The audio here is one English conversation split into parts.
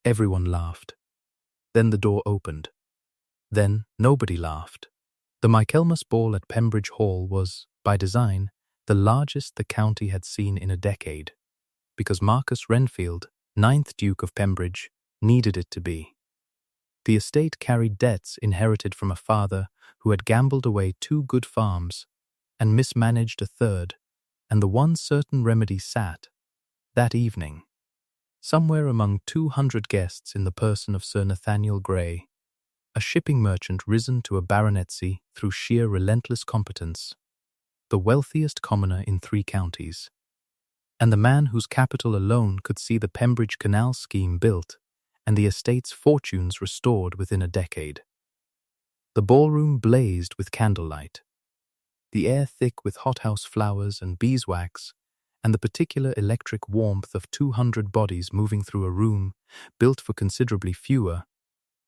Everyone laughed. Then the door opened. Then nobody laughed. The Michaelmas ball at Pembridge Hall was, by design, the largest the county had seen in a decade, because Marcus Renfield, 9th Duke of Pembridge, needed it to be. The estate carried debts inherited from a father who had gambled away 2 good farms and mismanaged a third, and the one certain remedy sat, that evening, somewhere among 200 guests in the person of Sir Nathaniel Grey, a shipping merchant risen to a baronetcy through sheer relentless competence, the wealthiest commoner in 3 counties, and the man whose capital alone could see the Pembridge Canal scheme built and the estate's fortunes restored within a decade. The ballroom blazed with candlelight, the air thick with hothouse flowers and beeswax, and the particular electric warmth of 200 bodies moving through a room built for considerably fewer,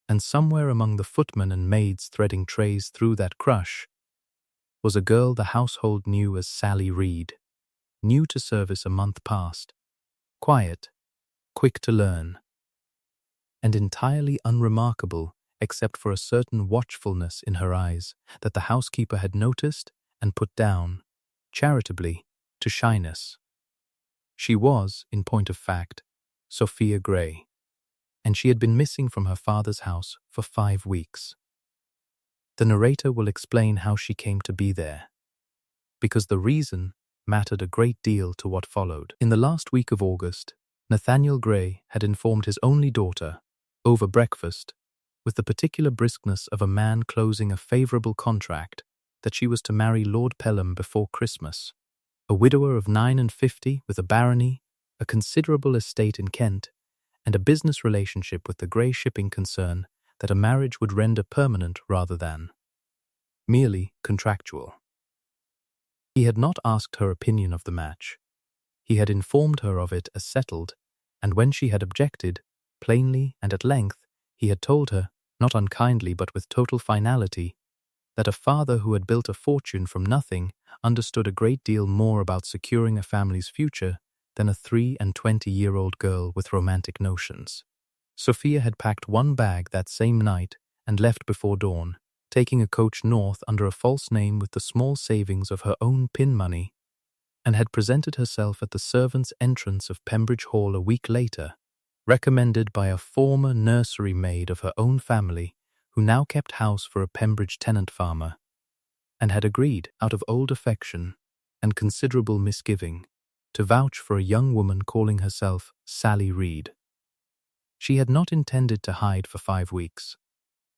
and somewhere among the footmen and maids threading trays through that crush was a girl the household knew as Sally Reed, new to service a month past, quiet, quick to learn, and entirely unremarkable except for a certain watchfulness in her eyes that the housekeeper had noticed and put down, charitably, to shyness. She was, in point of fact, Sophia Grey, and she had been missing from her father's house for 5 weeks. The narrator will explain how she came to be there, because the reason mattered a great deal to what followed. In the last week of August, Nathaniel Grey had informed his only daughter, over breakfast, with the particular briskness of a man closing a favourable contract, that she was to marry Lord Pelham before Christmas, a widower of 59 with a barony, a considerable estate in Kent, and a business relationship with the Grey shipping concern that a marriage would render permanent rather than merely contractual. He had not asked her opinion of the match. He had informed her of it as settled, and when she had objected, plainly and at length, he had told her, not unkindly but with total finality, that a father who had built a fortune from nothing understood a great deal more about securing a family's future than a 23-year-old girl with romantic notions. Sophia had packed 1 bag that same night and left before dawn, taking a coach north under a false name with the small savings of her own pin money, and had presented herself at the servants' entrance of Pembridge Hall a week later, recommended by a former nursery maid of her own family who now kept house for a Pembridge tenant farmer, and had agreed, out of old affection and considerable misgiving, to vouch for a young woman calling herself Sally Reed. She had not intended to hide for 5 weeks.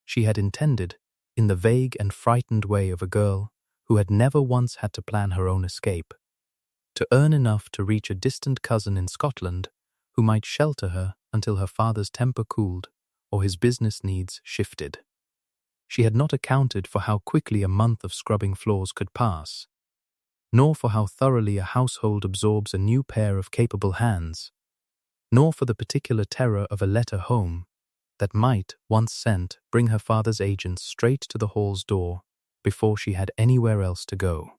She had intended, in the vague and frightened way of a girl who had never once had to plan her own escape, to earn enough to reach a distant cousin in Scotland who might shelter her until her father's temper cooled or his business needs shifted. She had not accounted for how quickly a month of scrubbing floors could pass, nor for how thoroughly a household absorbs a new pair of capable hands, nor for the particular terror of a letter home that might, once sent, bring her father's agent straight to the hall's door before she had anywhere else to go.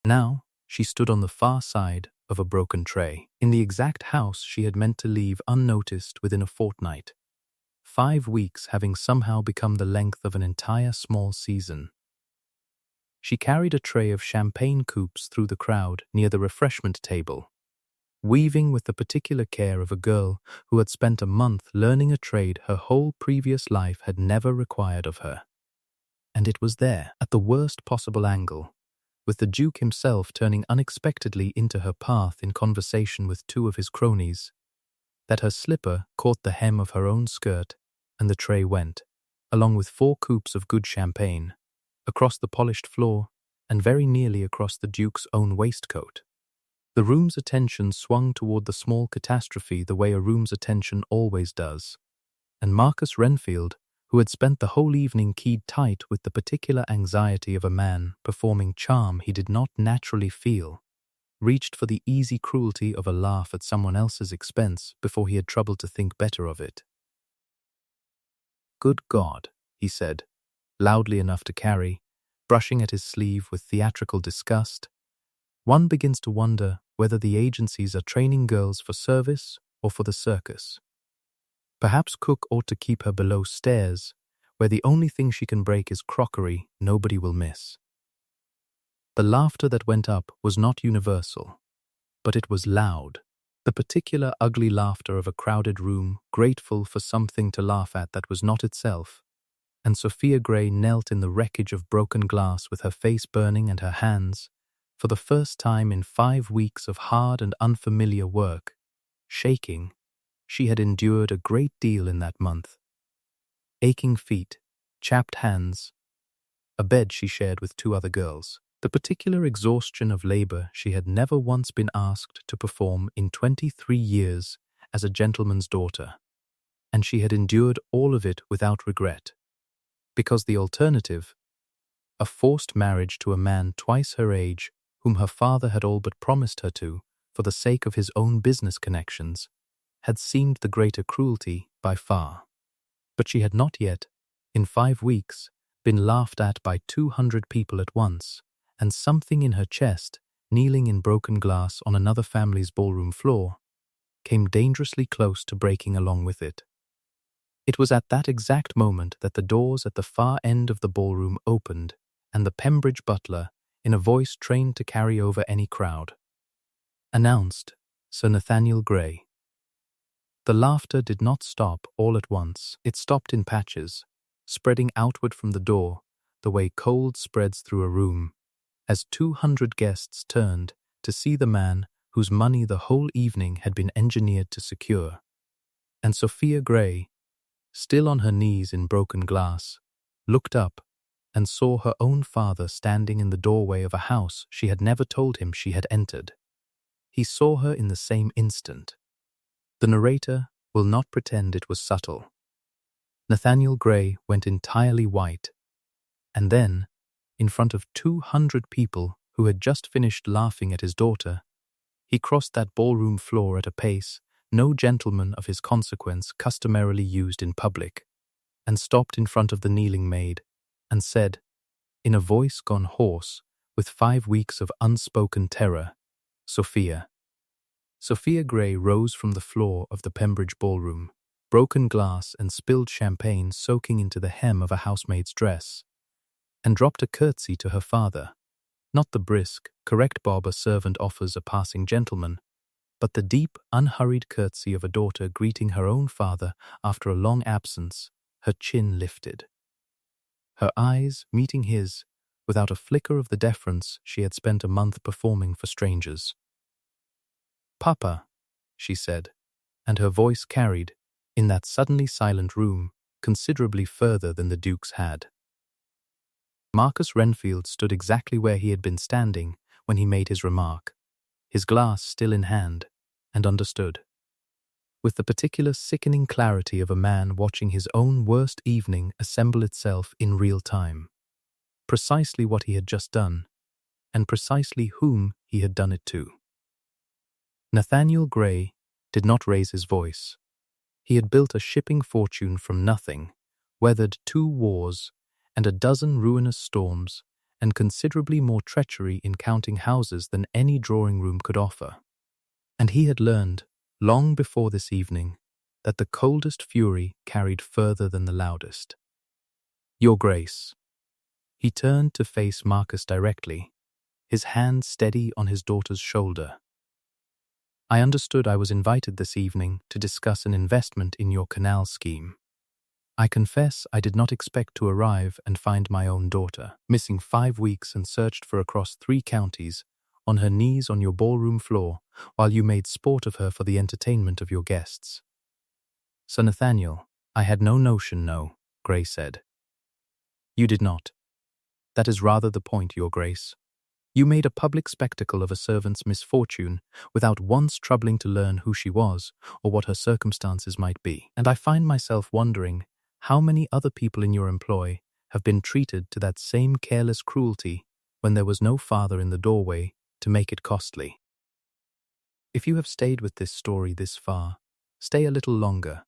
Now she stood on the far side of a broken tray, in the exact house she had meant to leave unnoticed within a fortnight, 5 weeks having somehow become the length of an entire small season. She carried a tray of champagne coupes through the crowd near the refreshment table, weaving with the particular care of a girl who had spent a month learning a trade her whole previous life had never required of her. And it was there, at the worst possible angle, with the Duke himself turning unexpectedly into her path in conversation with 2 of his cronies, that her slipper caught the hem of her own skirt, and the tray went, along with 4 coupes of good champagne, across the polished floor and very nearly across the Duke's own waistcoat. The room's attention swung toward the small catastrophe the way a room's attention always does, and Marcus Renfield, who had spent the whole evening keyed tight with the particular anxiety of a man performing charm he did not naturally feel, reached for the easy cruelty of a laugh at someone else's expense before he had troubled to think better of it. "Good God," he said, loudly enough to carry, brushing at his sleeve with theatrical disgust, "one begins to wonder whether the agencies are training girls for service or for the circus. Perhaps cook ought to keep her below stairs, where the only thing she can break is crockery nobody will miss. The laughter that went up was not universal, but it was loud. The particular ugly laughter of a crowded room, grateful for something to laugh at that was not itself. And Sophia Gray knelt in the wreckage of broken glass with her face burning and her hands, for the first time in 5 weeks of hard and unfamiliar work, shaking. She had endured a great deal in that month. Aching feet, chapped hands, a bed she shared with 2 other girls. The particular exhaustion of labor she had never once been asked to perform in 23 years as a gentleman's daughter, and she had endured all of it without regret, because the alternative, a forced marriage to a man twice her age whom her father had all but promised her to for the sake of his own business connections, had seemed the greater cruelty by far. But she had not yet, in 5 weeks, been laughed at by 200 people at once, and something in her chest, kneeling in broken glass on another family's ballroom floor, came dangerously close to breaking along with it. It was at that exact moment that the doors at the far end of the ballroom opened, and the Pembridge butler, in a voice trained to carry over any crowd, announced Sir Nathaniel Gray. The laughter did not stop all at once. It stopped in patches, spreading outward from the door, the way cold spreads through a room, as 200 guests turned to see the man whose money the whole evening had been engineered to secure. And Sophia Gray, still on her knees in broken glass, looked up and saw her own father standing in the doorway of a house she had never told him she had entered. He saw her in the same instant. The narrator will not pretend it was subtle. Nathaniel Gray went entirely white, and then, in front of 200 people who had just finished laughing at his daughter, he crossed that ballroom floor at a pace no gentleman of his consequence customarily used in public, and stopped in front of the kneeling maid, and said, in a voice gone hoarse with 5 weeks of unspoken terror, "Sophia." Sophia Gray rose from the floor of the Pembridge ballroom, broken glass and spilled champagne soaking into the hem of a housemaid's dress, and dropped a curtsy to her father, not the brisk, correct bob a servant offers a passing gentleman, but the deep, unhurried curtsy of a daughter greeting her own father after a long absence, her chin lifted. Her eyes meeting his, without a flicker of the deference she had spent a month performing for strangers. "Papa," she said, and her voice carried, in that suddenly silent room, considerably further than the Duke's had. Marcus Renfield stood exactly where he had been standing when he made his remark, his glass still in hand, and understood. With the particular sickening clarity of a man watching his own worst evening assemble itself in real time. Precisely what he had just done, and precisely whom he had done it to. Nathaniel Gray did not raise his voice. He had built a shipping fortune from nothing, weathered 2 wars and a dozen ruinous storms, and considerably more treachery in counting houses than any drawing-room could offer. And he had learned, long before this evening, that the coldest fury carried further than the loudest. "Your Grace." He turned to face Marcus directly, his hand steady on his daughter's shoulder. "I understood I was invited this evening to discuss an investment in your canal scheme. I confess I did not expect to arrive and find my own daughter, missing 5 weeks and searched for across 3 counties, on her knees on your ballroom floor, while you made sport of her for the entertainment of your guests." "Sir Nathaniel, I had no notion, no," Gray said. "You did not. That is rather the point, Your Grace. You made a public spectacle of a servant's misfortune without once troubling to learn who she was or what her circumstances might be. And I find myself wondering how many other people in your employ have been treated to that same careless cruelty when there was no father in the doorway to make it costly. If you have stayed with this story this far, stay a little longer,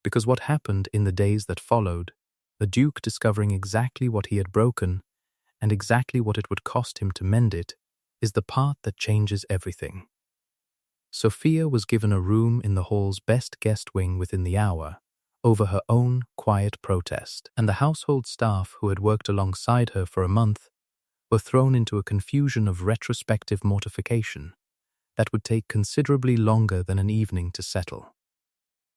because what happened in the days that followed, the Duke discovering exactly what he had broken and exactly what it would cost him to mend it, is the part that changes everything. Sophia was given a room in the hall's best guest wing within the hour, over her own quiet protest, and the household staff who had worked alongside her for a month were thrown into a confusion of retrospective mortification that would take considerably longer than an evening to settle.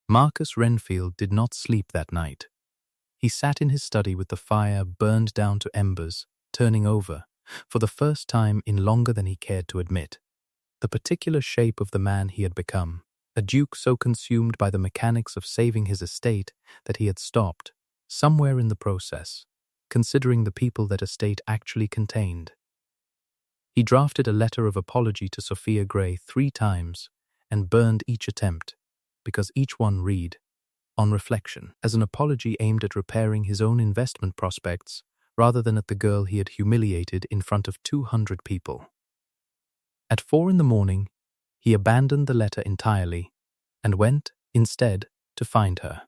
Marcus Renfield did not sleep that night. He sat in his study with the fire burned down to embers, turning over, for the first time in longer than he cared to admit, the particular shape of the man he had become, a duke so consumed by the mechanics of saving his estate that he had stopped, somewhere in the process, considering the people that estate actually contained. He drafted a letter of apology to Sophia Gray 3 times and burned each attempt, because each one read, on reflection, as an apology aimed at repairing his own investment prospects rather than at the girl he had humiliated in front of 200 people. At 4 in the morning, he abandoned the letter entirely and went, instead, to find her.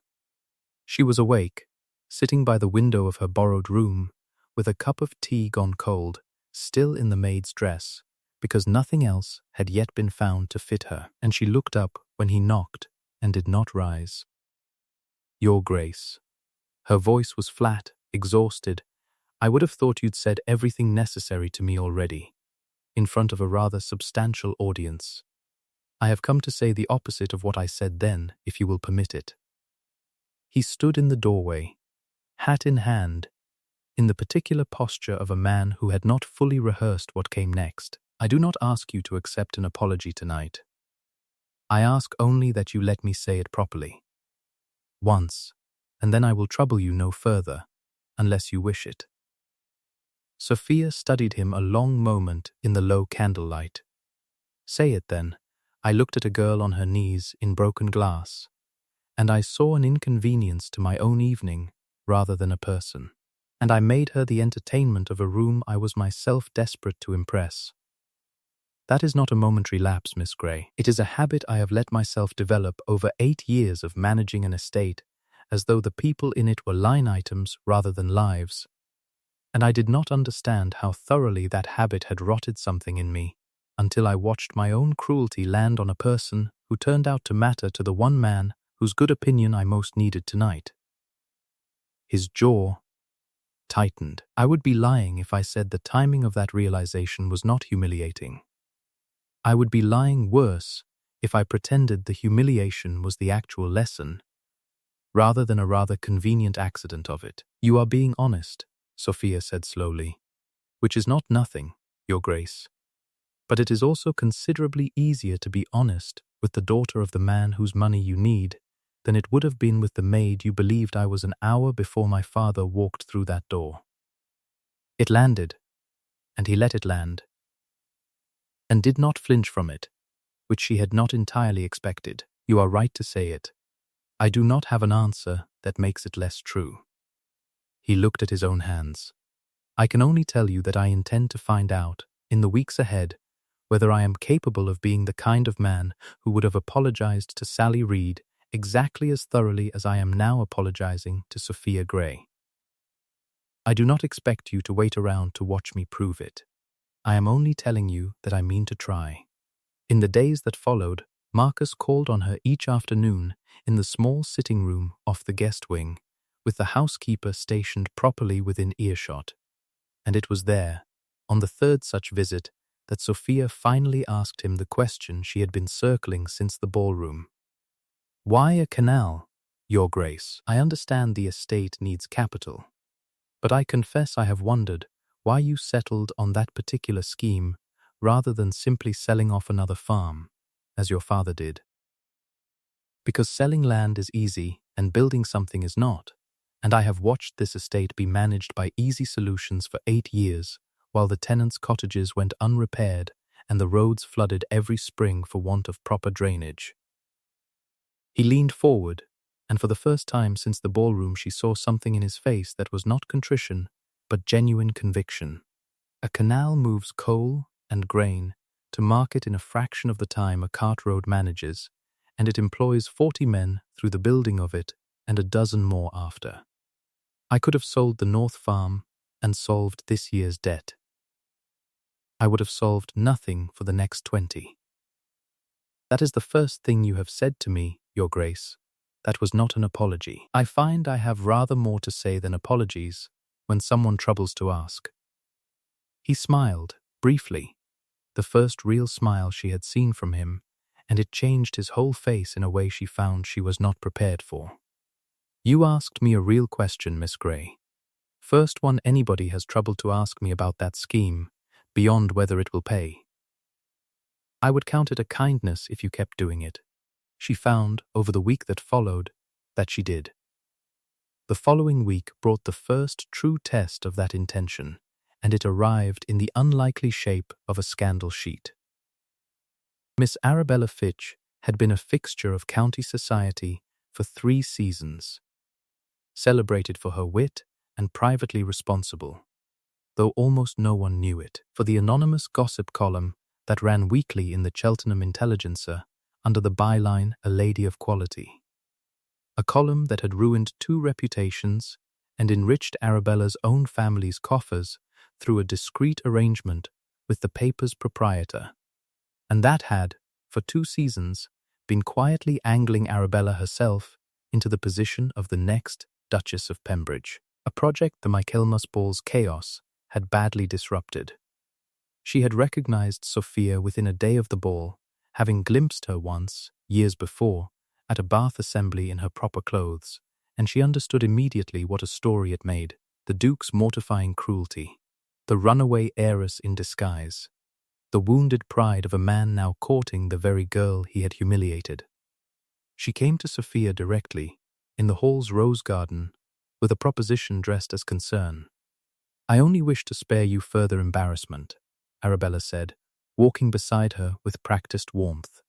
She was awake, sitting by the window of her borrowed room, with a cup of tea gone cold, still in the maid's dress, because nothing else had yet been found to fit her, and she looked up when he knocked and did not rise. "Your Grace." Her voice was flat, exhausted. "I would have thought you'd said everything necessary to me already, in front of a rather substantial audience. I have come to say the opposite of what I said then, if you will permit it." He stood in the doorway, hat in hand, in the particular posture of a man who had not fully rehearsed what came next. "I do not ask you to accept an apology tonight. I ask only that you let me say it properly. Once, and then I will trouble you no further, unless you wish it." Sophia studied him a long moment in the low candlelight. "Say it then." I looked at a girl on her knees in broken glass, and I saw an inconvenience to my own evening rather than a person, and I made her the entertainment of a room I was myself desperate to impress. That is not a momentary lapse, Miss Gray. It is a habit I have let myself develop over 8 years of managing an estate, as though the people in it were line items rather than lives. And I did not understand how thoroughly that habit had rotted something in me, until I watched my own cruelty land on a person who turned out to matter to the one man whose good opinion I most needed tonight. His jaw tightened. I would be lying if I said the timing of that realization was not humiliating. I would be lying worse if I pretended the humiliation was the actual lesson, rather than a rather convenient accident of it. "You are being honest," Sophia said slowly, "which is not nothing, Your Grace. But it is also considerably easier to be honest with the daughter of the man whose money you need than it would have been with the maid you believed I was an hour before my father walked through that door." It landed, and he let it land, and did not flinch from it, which she had not entirely expected. "You are right to say it. I do not have an answer that makes it less true." He looked at his own hands. "I can only tell you that I intend to find out, in the weeks ahead, whether I am capable of being the kind of man who would have apologized to Sally Reed exactly as thoroughly as I am now apologizing to Sophia Gray. I do not expect you to wait around to watch me prove it. I am only telling you that I mean to try." In the days that followed, Marcus called on her each afternoon in the small sitting room off the guest wing, with the housekeeper stationed properly within earshot. And it was there, on the 3rd such visit, that Sophia finally asked him the question she had been circling since the ballroom. "Why a canal, Your Grace? I understand the estate needs capital, but I confess I have wondered why you settled on that particular scheme rather than simply selling off another farm, as your father did." "Because selling land is easy and building something is not, and I have watched this estate be managed by Easy Solutions for 8 years, while the tenants' cottages went unrepaired and the roads flooded every spring for want of proper drainage." He leaned forward, and for the first time since the ballroom she saw something in his face that was not contrition, but genuine conviction. "A canal moves coal and grain to market in a fraction of the time a cart road manages, and it employs 40 men through the building of it and a dozen more after. I could have sold the North Farm and solved this year's debt. I would have solved nothing for the next 20. That is the first thing you have said to me, Your Grace. That was not an apology. I find I have rather more to say than apologies when someone troubles to ask. He smiled, briefly, the first real smile she had seen from him, and it changed his whole face in a way she found she was not prepared for. You asked me a real question, Miss Grey. First one anybody has troubled to ask me about that scheme, beyond whether it will pay. I would count it a kindness if you kept doing it. She found, over the week that followed, that she did. The following week brought the first true test of that intention, and it arrived in the unlikely shape of a scandal sheet. Miss Arabella Fitch had been a fixture of county society for 3 seasons, celebrated for her wit and privately responsible, though almost no one knew it, for the anonymous gossip column that ran weekly in the Cheltenham Intelligencer under the byline A Lady of Quality. A column that had ruined 2 reputations and enriched Arabella's own family's coffers through a discreet arrangement with the paper's proprietor, and that had, for 2 seasons, been quietly angling Arabella herself into the position of the next Duchess of Pembridge, a project the Michaelmas ball's chaos had badly disrupted. She had recognized Sophia within a day of the ball, having glimpsed her once, years before, at a Bath assembly in her proper clothes, and she understood immediately what a story it made, the Duke's mortifying cruelty, the runaway heiress in disguise, the wounded pride of a man now courting the very girl he had humiliated. She came to Sophia directly, in the hall's rose garden, with a proposition dressed as concern. I only wish to spare you further embarrassment, Arabella said, walking beside her with practiced warmth.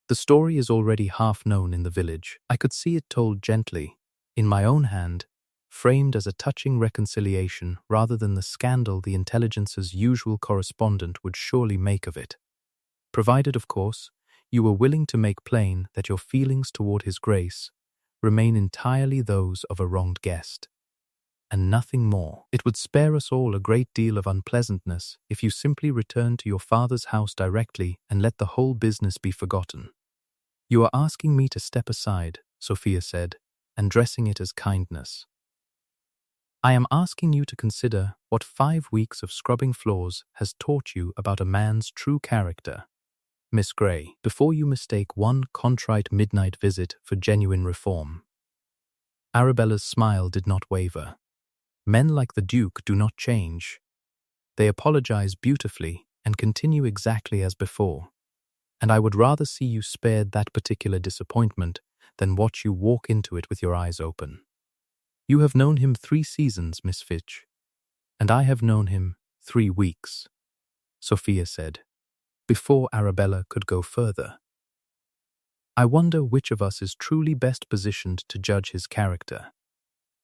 The story is already half known in the village. I could see it told gently, in my own hand, framed as a touching reconciliation rather than the scandal the Intelligencer's usual correspondent would surely make of it. Provided, of course, you were willing to make plain that your feelings toward His Grace remain entirely those of a wronged guest, and nothing more. It would spare us all a great deal of unpleasantness if you simply returned to your father's house directly and let the whole business be forgotten. You are asking me to step aside, Sophia said, and dressing it as kindness. I am asking you to consider what 5 weeks of scrubbing floors has taught you about a man's true character, Miss Grey, before you mistake one contrite midnight visit for genuine reform. Arabella's smile did not waver. Men like the Duke do not change. They apologize beautifully and continue exactly as before, and I would rather see you spared that particular disappointment than watch you walk into it with your eyes open. You have known him 3 seasons, Miss Fitch, and I have known him 3 weeks, Sophia said, before Arabella could go further. I wonder which of us is truly best positioned to judge his character,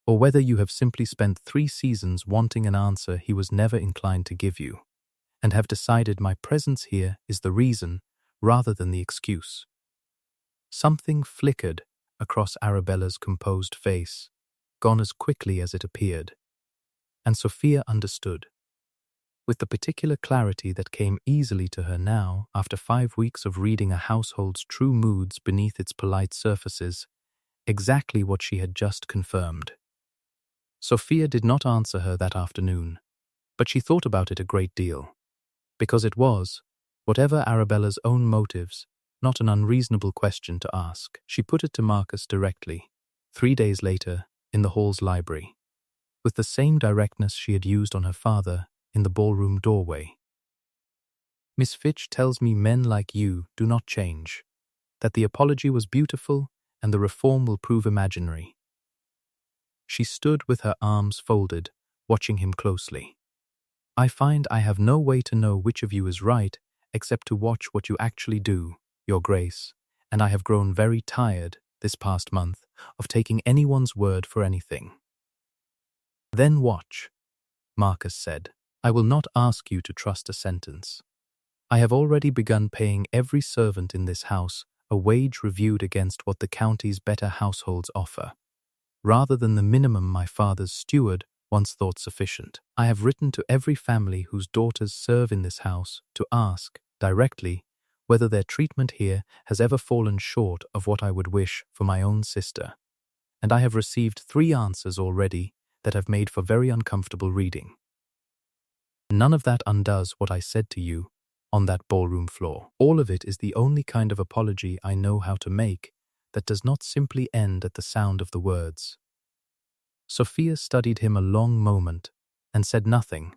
or whether you have simply spent 3 seasons wanting an answer he was never inclined to give you, and have decided my presence here is the reason rather than the excuse. Something flickered across Arabella's composed face, gone as quickly as it appeared, and Sophia understood. With the particular clarity that came easily to her now after 5 weeks of reading a household's true moods beneath its polite surfaces, exactly what she had just confirmed. Sophia did not answer her that afternoon, but she thought about it a great deal, because it was, whatever Arabella's own motives, not an unreasonable question to ask. She put it to Marcus directly, 3 days later, in the hall's library, with the same directness she had used on her father in the ballroom doorway. Miss Fitch tells me men like you do not change, that the apology was beautiful and the reform will prove imaginary. She stood with her arms folded, watching him closely. I find I have no way to know which of you is right except to watch what you actually do, Your Grace, and I have grown very tired this past month of taking anyone's word for anything. Then watch, Marcus said. I will not ask you to trust a sentence. I have already begun paying every servant in this house a wage reviewed against what the county's better households offer, rather than the minimum my father's steward once thought sufficient. I have written to every family whose daughters serve in this house to ask, directly, whether their treatment here has ever fallen short of what I would wish for my own sister, and I have received 3 answers already that have made for very uncomfortable reading. None of that undoes what I said to you on that ballroom floor. All of it is the only kind of apology I know how to make that does not simply end at the sound of the words. Sophia studied him a long moment and said nothing,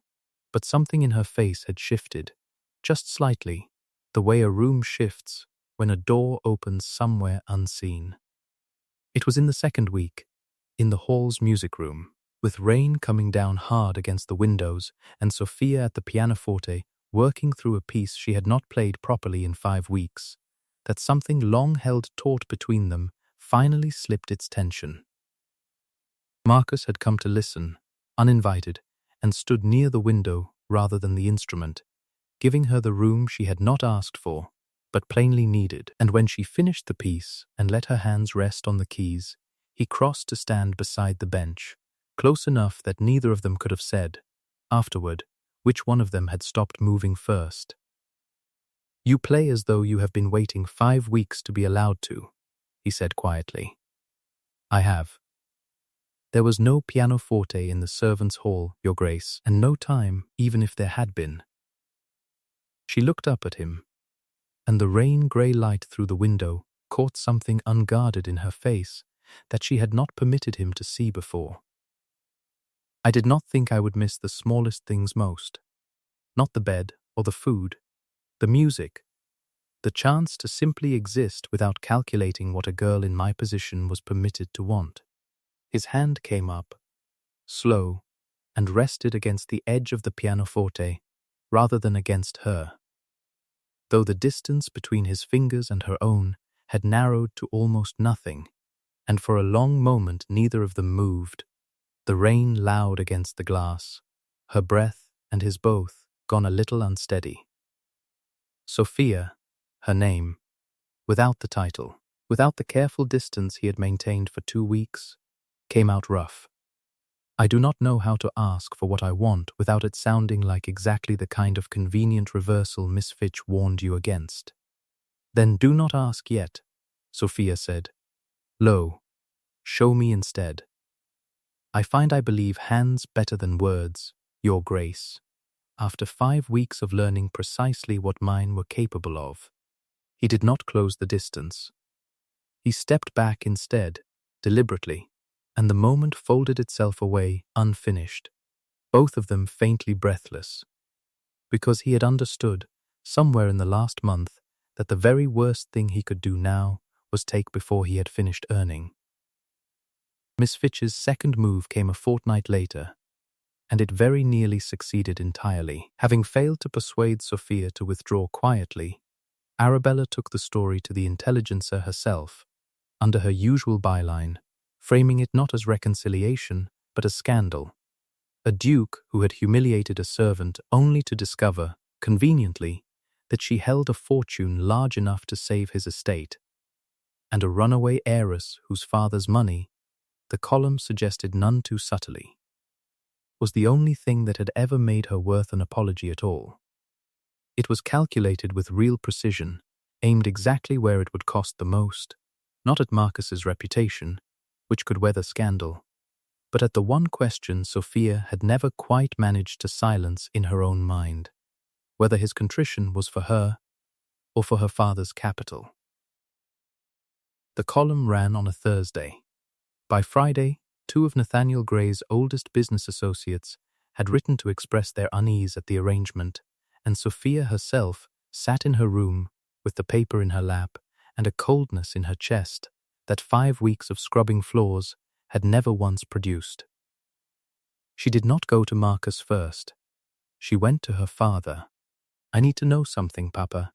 but something in her face had shifted, just slightly, the way a room shifts when a door opens somewhere unseen. It was in the second week, in the hall's music room, with rain coming down hard against the windows and Sophia at the pianoforte working through a piece she had not played properly in 5 weeks, that something long held taut between them finally slipped its tension. Marcus had come to listen, uninvited, and stood near the window rather than the instrument, giving her the room she had not asked for, but plainly needed. And when she finished the piece and let her hands rest on the keys, he crossed to stand beside the bench, close enough that neither of them could have said, afterward, which one of them had stopped moving first. "You play as though you have been waiting 5 weeks to be allowed to," he said quietly. "I have. There was no pianoforte in the servants' hall, Your Grace, and no time, even if there had been." She looked up at him, and the rain-grey light through the window caught something unguarded in her face that she had not permitted him to see before. "I did not think I would miss the smallest things most. Not the bed or the food, the music, the chance to simply exist without calculating what a girl in my position was permitted to want." His hand came up, slow, and rested against the edge of the pianoforte rather than against her, though the distance between his fingers and her own had narrowed to almost nothing, and for a long moment neither of them moved, the rain loud against the glass, her breath and his both gone a little unsteady. Sophia, her name, without the title, without the careful distance he had maintained for 2 weeks, came out rough. "I do not know how to ask for what I want without it sounding like exactly the kind of convenient reversal Miss Fitch warned you against." "Then do not ask yet," Sophia said. "Lo, show me instead. I find I believe hands better than words, Your Grace, after 5 weeks of learning precisely what mine were capable of." He did not close the distance. He stepped back instead, deliberately, and the moment folded itself away unfinished, both of them faintly breathless, because he had understood, somewhere in the last month, that the very worst thing he could do now was take before he had finished earning. Miss Fitch's second move came a fortnight later, and it very nearly succeeded entirely. Having failed to persuade Sophia to withdraw quietly, Arabella took the story to the Intelligencer herself, under her usual byline, framing it not as reconciliation, but as scandal. A duke who had humiliated a servant only to discover, conveniently, that she held a fortune large enough to save his estate, and a runaway heiress whose father's money, the column suggested none too subtly, was the only thing that had ever made her worth an apology at all. It was calculated with real precision, aimed exactly where it would cost the most, not at Marcus's reputation, which could weather scandal, but at the one question Sophia had never quite managed to silence in her own mind, whether his contrition was for her or for her father's capital. The column ran on a Thursday. By Friday, 2 of Nathaniel Gray's oldest business associates had written to express their unease at the arrangement, and Sophia herself sat in her room with the paper in her lap and a coldness in her chest that 5 weeks of scrubbing floors had never once produced. She did not go to Marcus first. She went to her father. "I need to know something, Papa,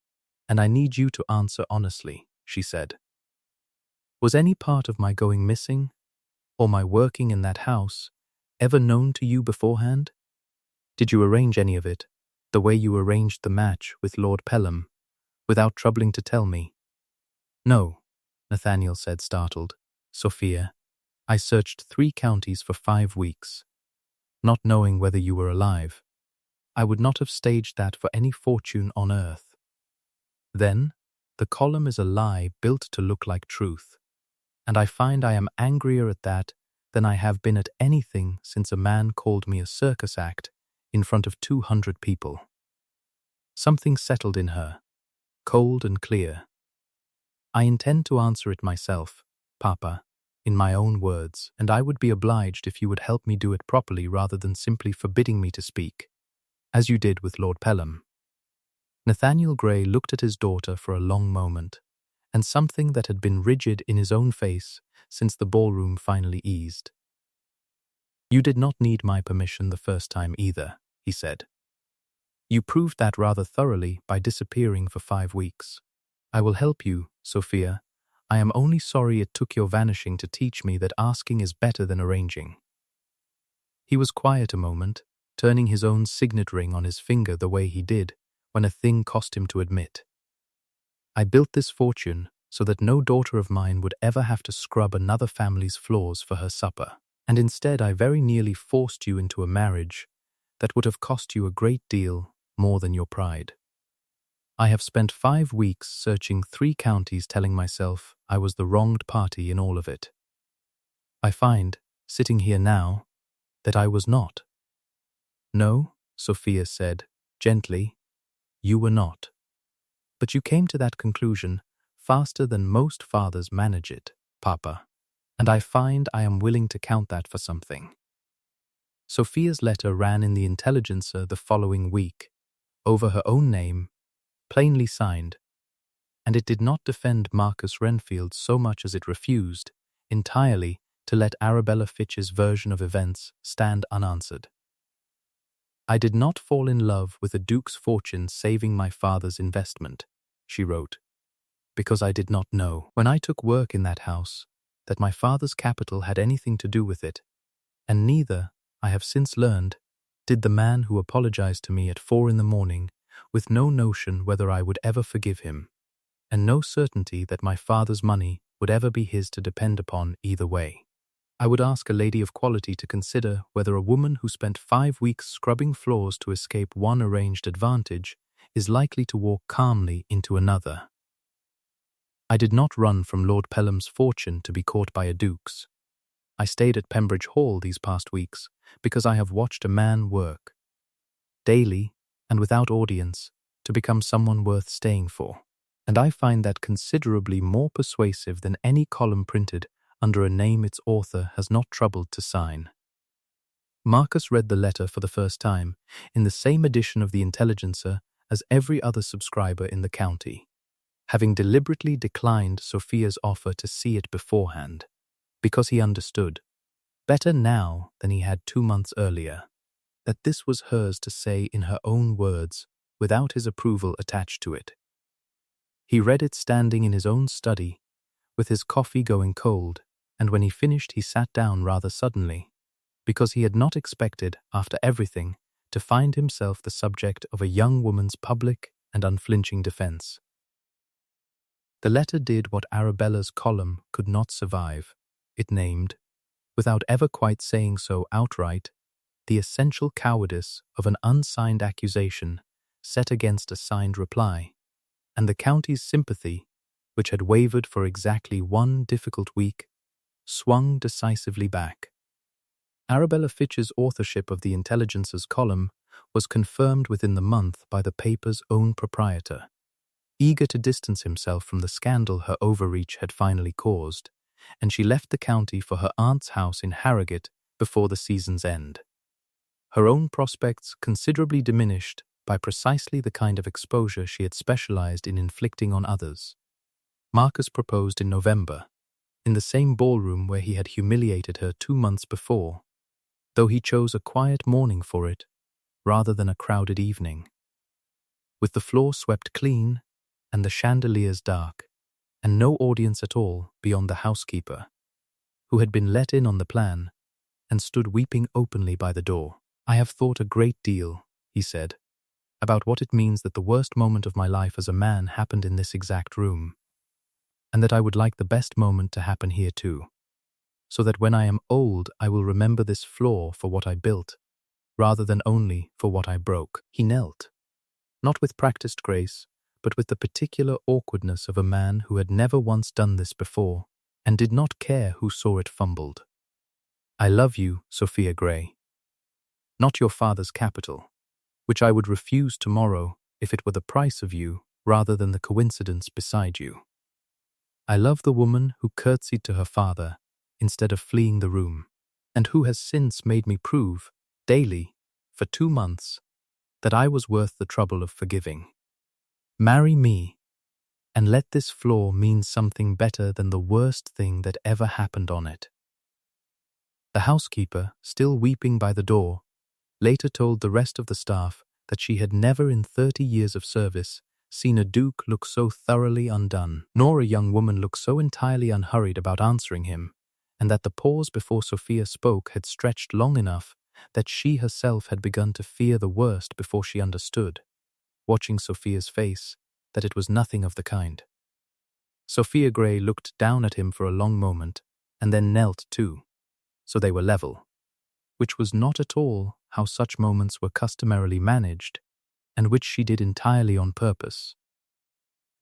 and I need you to answer honestly," she said. "Was any part of my going missing, or my working in that house, ever known to you beforehand? Did you arrange any of it, the way you arranged the match with Lord Pelham, without troubling to tell me?" "No," Nathaniel said, startled. "Sophia, I searched 3 counties for 5 weeks, not knowing whether you were alive. I would not have staged that for any fortune on earth." Then, the column is a lie built to look like truth, and I find I am angrier at that than I have been at anything since a man called me a circus act in front of 200 people. Something settled in her, cold and clear. I intend to answer it myself, Papa, in my own words, and I would be obliged if you would help me do it properly rather than simply forbidding me to speak, as you did with Lord Pelham. Nathaniel Gray looked at his daughter for a long moment, and something that had been rigid in his own face since the ballroom finally eased. You did not need my permission the first time either, he said. You proved that rather thoroughly by disappearing for 5 weeks. I will help you, Sophia. I am only sorry it took your vanishing to teach me that asking is better than arranging. He was quiet a moment, turning his own signet ring on his finger the way he did when a thing cost him to admit. I built this fortune so that no daughter of mine would ever have to scrub another family's floors for her supper, and instead I very nearly forced you into a marriage that would have cost you a great deal more than your pride. I have spent 5 weeks searching 3 counties telling myself I was the wronged party in all of it. I find, sitting here now, that I was not. No, Sophia said, gently, you were not. But you came to that conclusion faster than most fathers manage it, Papa, and I find I am willing to count that for something. Sophia's letter ran in the Intelligencer the following week, over her own name, plainly signed, and it did not defend Marcus Renfield so much as it refused, entirely, to let Arabella Fitch's version of events stand unanswered. I did not fall in love with the Duke's fortune saving my father's investment, she wrote, because I did not know, when I took work in that house, that my father's capital had anything to do with it, and neither, I have since learned, did the man who apologized to me at 4 a.m, with no notion whether I would ever forgive him, and no certainty that my father's money would ever be his to depend upon either way. I would ask a lady of quality to consider whether a woman who spent 5 weeks scrubbing floors to escape one arranged advantage is likely to walk calmly into another. I did not run from Lord Pelham's fortune to be caught by a duke's. I stayed at Pembridge Hall these past weeks because I have watched a man work, daily and without audience, to become someone worth staying for, and I find that considerably more persuasive than any column printed under a name its author has not troubled to sign. Marcus read the letter for the first time in the same edition of the Intelligencer as every other subscriber in the county, having deliberately declined Sophia's offer to see it beforehand, because he understood, better now than he had 2 months earlier, that this was hers to say in her own words without his approval attached to it. He read it standing in his own study, with his coffee going cold, and when he finished he sat down rather suddenly, because he had not expected, after everything, to find himself the subject of a young woman's public and unflinching defense. The letter did what Arabella's column could not survive. It named, without ever quite saying so outright, the essential cowardice of an unsigned accusation set against a signed reply, and the county's sympathy, which had wavered for exactly 1 difficult week, swung decisively back. Arabella Fitch's authorship of the Intelligencer's column was confirmed within the month by the paper's own proprietor, eager to distance himself from the scandal her overreach had finally caused, and she left the county for her aunt's house in Harrogate before the season's end. Her own prospects considerably diminished by precisely the kind of exposure she had specialized in inflicting on others. Marcus proposed in November, in the same ballroom where he had humiliated her 2 months before, though he chose a quiet morning for it rather than a crowded evening. With the floor swept clean and the chandeliers dark, and no audience at all beyond the housekeeper, who had been let in on the plan and stood weeping openly by the door. I have thought a great deal, he said, about what it means that the worst moment of my life as a man happened in this exact room, and that I would like the best moment to happen here too, so that when I am old I will remember this floor for what I built, rather than only for what I broke. He knelt, not with practiced grace, but with the particular awkwardness of a man who had never once done this before and did not care who saw it fumbled. "I love you, Sophia Gray. Not your father's capital, which I would refuse tomorrow if it were the price of you rather than the coincidence beside you. I love the woman who curtsied to her father instead of fleeing the room, and who has since made me prove, daily, for 2 months, that I was worth the trouble of forgiving. Marry me, and let this floor mean something better than the worst thing that ever happened on it." The housekeeper, still weeping by the door, later told the rest of the staff that she had never in 30 years of service seen a duke look so thoroughly undone, nor a young woman look so entirely unhurried about answering him, and that the pause before Sophia spoke had stretched long enough that she herself had begun to fear the worst before she understood, watching Sophia's face, that it was nothing of the kind. Sophia Gray looked down at him for a long moment, and then knelt too, so they were level, which was not at all how such moments were customarily managed, and which she did entirely on purpose.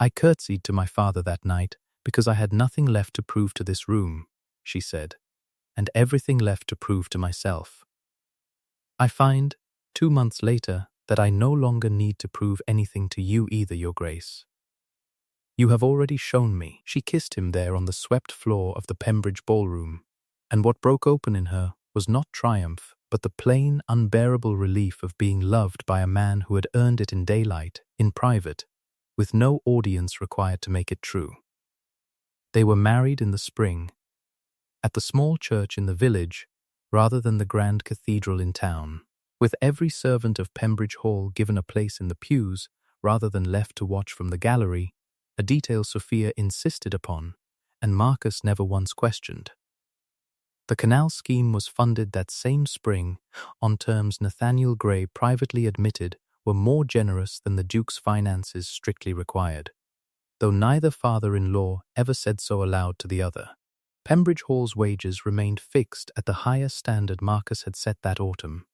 "I curtsied to my father that night because I had nothing left to prove to this room," she said, "and everything left to prove to myself. I find, 2 months later, that I no longer need to prove anything to you either, Your Grace. You have already shown me." She kissed him there on the swept floor of the Pembridge Ballroom, and what broke open in her was not triumph, but the plain, unbearable relief of being loved by a man who had earned it in daylight, in private, with no audience required to make it true. They were married in the spring, at the small church in the village, rather than the grand cathedral in town, with every servant of Pembridge Hall given a place in the pews rather than left to watch from the gallery, a detail Sophia insisted upon, and Marcus never once questioned. The canal scheme was funded that same spring on terms Nathaniel Gray privately admitted were more generous than the Duke's finances strictly required, though neither father-in-law ever said so aloud to the other. Pembridge Hall's wages remained fixed at the higher standard Marcus had set that autumn,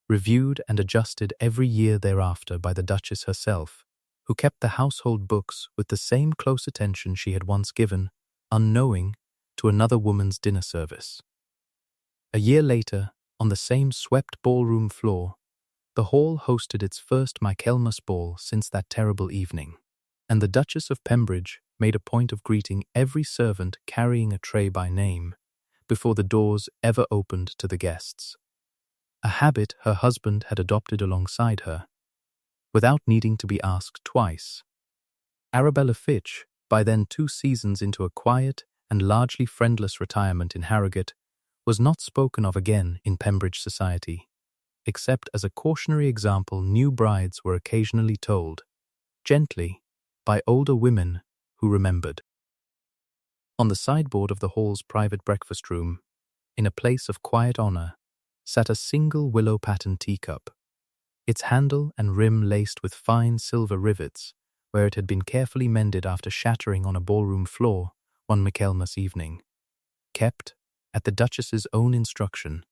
reviewed and adjusted every year thereafter by the Duchess herself, who kept the household books with the same close attention she had once given, unknowing, to another woman's dinner service. A year later, on the same swept ballroom floor, the hall hosted its first Michaelmas ball since that terrible evening, and the Duchess of Pembridge made a point of greeting every servant carrying a tray by name before the doors ever opened to the guests, a habit her husband had adopted alongside her, without needing to be asked twice. Arabella Fitch, by then 2 seasons into a quiet and largely friendless retirement in Harrogate, was not spoken of again in Pembridge society, except as a cautionary example new brides were occasionally told, gently, by older women who remembered. On the sideboard of the hall's private breakfast room, in a place of quiet honor, sat a single willow-pattern teacup, its handle and rim laced with fine silver rivets, where it had been carefully mended after shattering on a ballroom floor one Michaelmas evening, kept, at the Duchess's own instruction,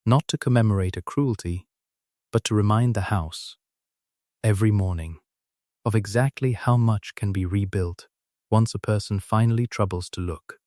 not to commemorate a cruelty, but to remind the house, every morning, of exactly how much can be rebuilt once a person finally troubles to look.